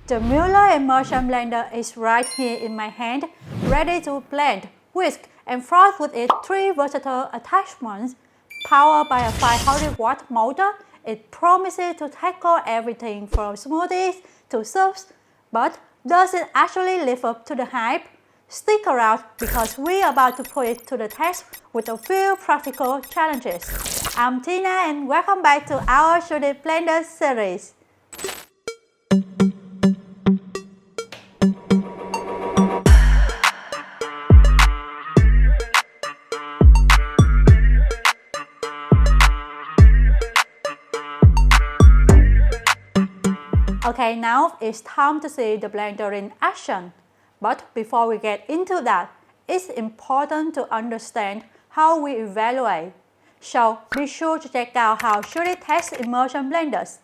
The Mueller Immersion blender is right here in my hand, ready to blend, whisk, and froth with its 3 versatile attachments. Powered by a 500-watt motor, it promises to tackle everything from smoothies to soups. But does it actually live up to the hype? Stick around because we are about to put it to the test with a few practical challenges. I'm Tina and welcome back to our Shouldit blender series. Okay, now it's time to see the blender in action. But before we get into that, it's important to understand how we evaluate. So be sure to check out how Shouldit tests immersion blenders.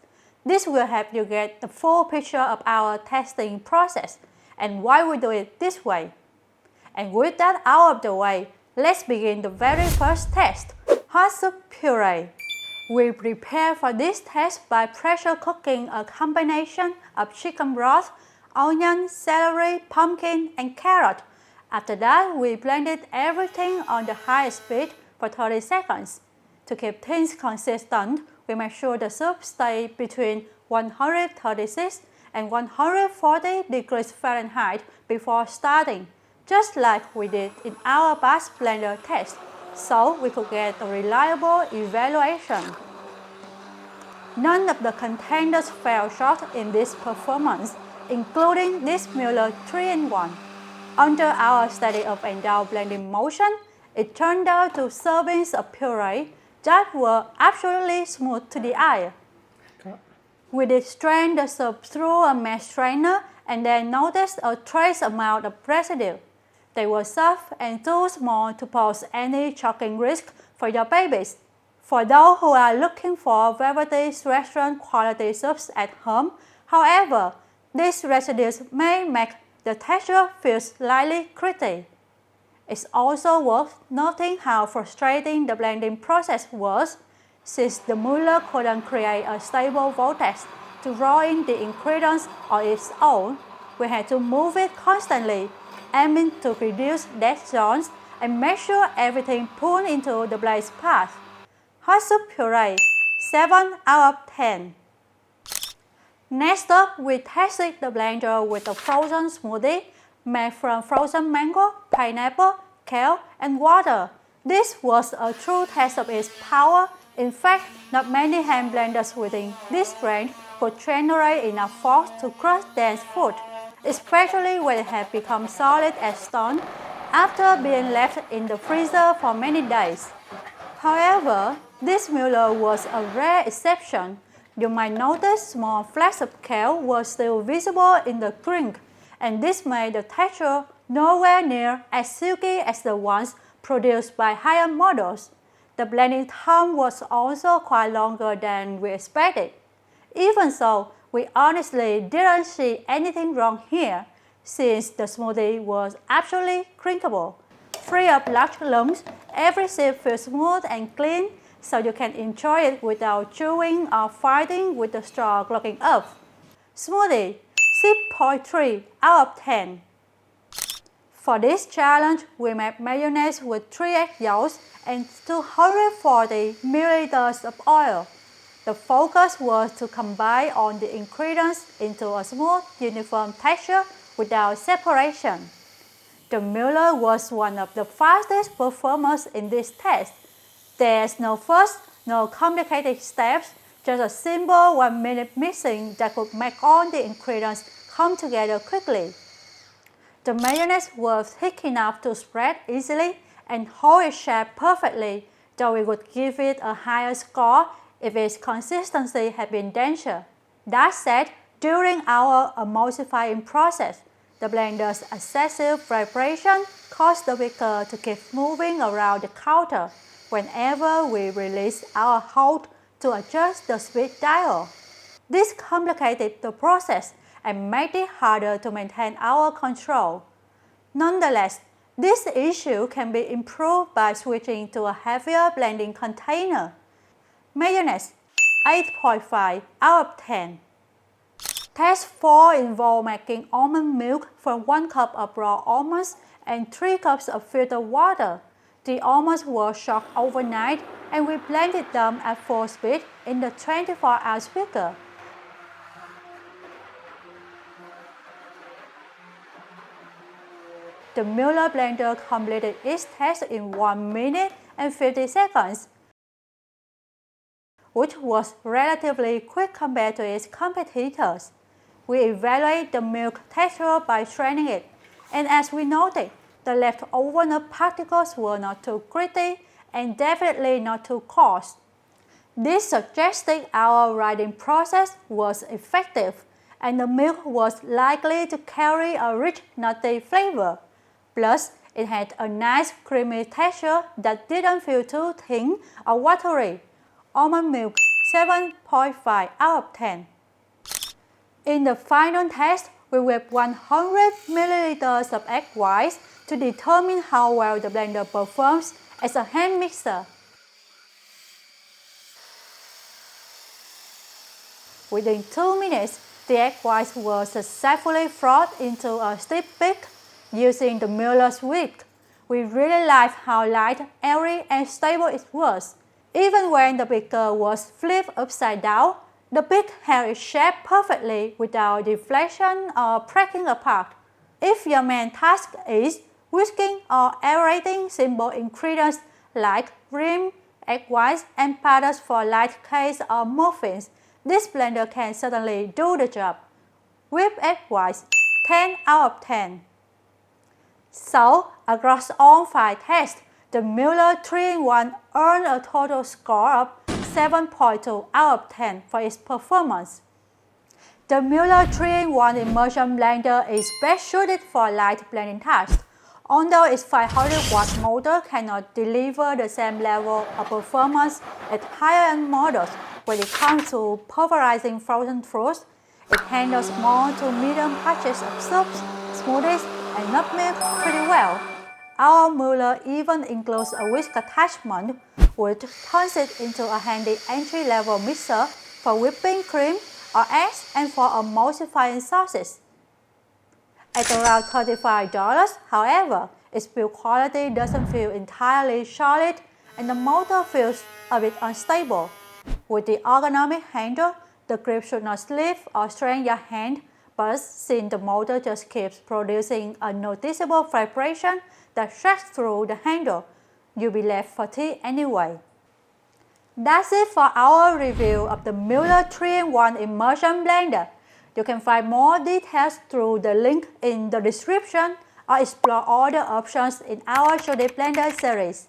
This will help you get the full picture of our testing process and why we do it this way. And with that out of the way, let's begin the very first test, hot soup puree. We prepare for this test by pressure cooking a combination of chicken broth, onion, celery, pumpkin, and carrot. After that, we blended everything on the high speed for 30 seconds. To keep things consistent, we make sure the soup stays between 136 and 140 degrees Fahrenheit before starting, just like we did in our batch blender test, so we could get a reliable evaluation. None of the contenders fell short in this performance, including this Mueller 3-in-1. Under our study up and down blending motion, it turned out to servings of puree that were absolutely smooth to the eye. We did strain the soup through a mesh strainer and then noticed a trace amount of residue. They were soft and too small to pose any choking risk for your babies. For those who are looking for velvety restaurant quality soups at home, however, these residues may make the texture feel slightly gritty. It's also worth noting how frustrating the blending process was, since the Mueller couldn't create a stable vortex to roll in the ingredients on its own. We had to move it constantly, aiming to reduce dead zones and make sure everything pulled into the blade's path. Hot soup puree, 7 out of 10. Next up, we tested the blender with a frozen smoothie made from frozen mango, pineapple, kale, and water. This was a true test of its power. In fact, not many hand blenders within this range could generate enough force to crush dense food, especially when it had become solid as stone after being left in the freezer for many days. However, this Mueller was a rare exception. You might notice small flecks of kale were still visible in the drink, and this made the texture nowhere near as silky as the ones produced by higher models. The blending time was also quite longer than we expected. Even so, we honestly didn't see anything wrong here, since the smoothie was absolutely drinkable. Free of large lumps, every sip feels smooth and clean, so you can enjoy it without chewing or fighting with the straw clogging up. Smoothie, 6.3 out of 10. For this challenge, we made mayonnaise with 3 egg yolks and 240 milliliters of oil. The focus was to combine all the ingredients into a smooth, uniform texture without separation. The Mueller was one of the fastest performers in this test. There's no fuss, no complicated steps, just a simple 1-minute mixing that could make all the ingredients come together quickly. The mayonnaise was thick enough to spread easily and hold its shape perfectly, though we would give it a higher score if its consistency had been denser. That said, during our emulsifying process, the blender's excessive vibration caused the whisker to keep moving around the counter whenever we released our hold to adjust the speed dial. This complicated the process and made it harder to maintain our control. Nonetheless, this issue can be improved by switching to a heavier blending container. Mayonnaise, 8.5 out of 10. Test 4 involved making almond milk from 1 cup of raw almonds and 3 cups of filtered water. The almonds were soaked overnight and we blended them at full speed in the 24-ounce beaker. The Mueller blender completed its test in 1 minute and 50 seconds, which was relatively quick compared to its competitors. We evaluate the milk texture by straining it, and as we noted, the leftover nut particles were not too gritty and definitely not too coarse. This suggested our riding process was effective, and the milk was likely to carry a rich nutty flavor. Plus, it had a nice creamy texture that didn't feel too thin or watery. Almond milk 7.5 out of 10. In the final test, we whipped 100 milliliters of egg whites to determine how well the blender performs as a hand mixer. Within 2 minutes, the egg whites were successfully frothed into a stiff peak using the Mueller's whisk. We really liked how light, airy, and stable it was. Even when the beaker was flipped upside down, the peak held its shape perfectly without deflection or breaking apart. If your main task is whisking or aerating simple ingredients like cream, egg whites, and powders for light cakes or muffins, this blender can certainly do the job. Whipped egg whites 10 out of 10. So, across all 5 tests, the Mueller 3-in-1 earned a total score of 7.2 out of 10 for its performance. The Mueller 3-in-1 Immersion blender is best suited for light blending tasks. Although its 500-watt motor cannot deliver the same level of performance as higher-end models when it comes to pulverizing frozen fruits, it handles small to medium batches of soups, smoothies, and nut milk pretty well. Our Mueller even includes a whisk attachment, which turns it into a handy entry-level mixer for whipping cream or eggs and for emulsifying sauces. At around $35, however, its build quality doesn't feel entirely solid and the motor feels a bit unstable. With the ergonomic handle, the grip should not slip or strain your hand, but since the motor just keeps producing a noticeable vibration that stretches through the handle, you'll be left fatigued anyway. That's it for our review of the Mueller 3-in-1 Immersion blender. You can find more details through the link in the description or explore all the options in our Shouldit blender series.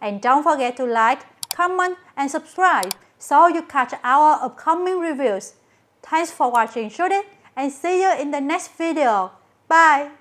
And don't forget to like, comment, and subscribe so you catch our upcoming reviews. Thanks for watching Shouldit and see you in the next video. Bye!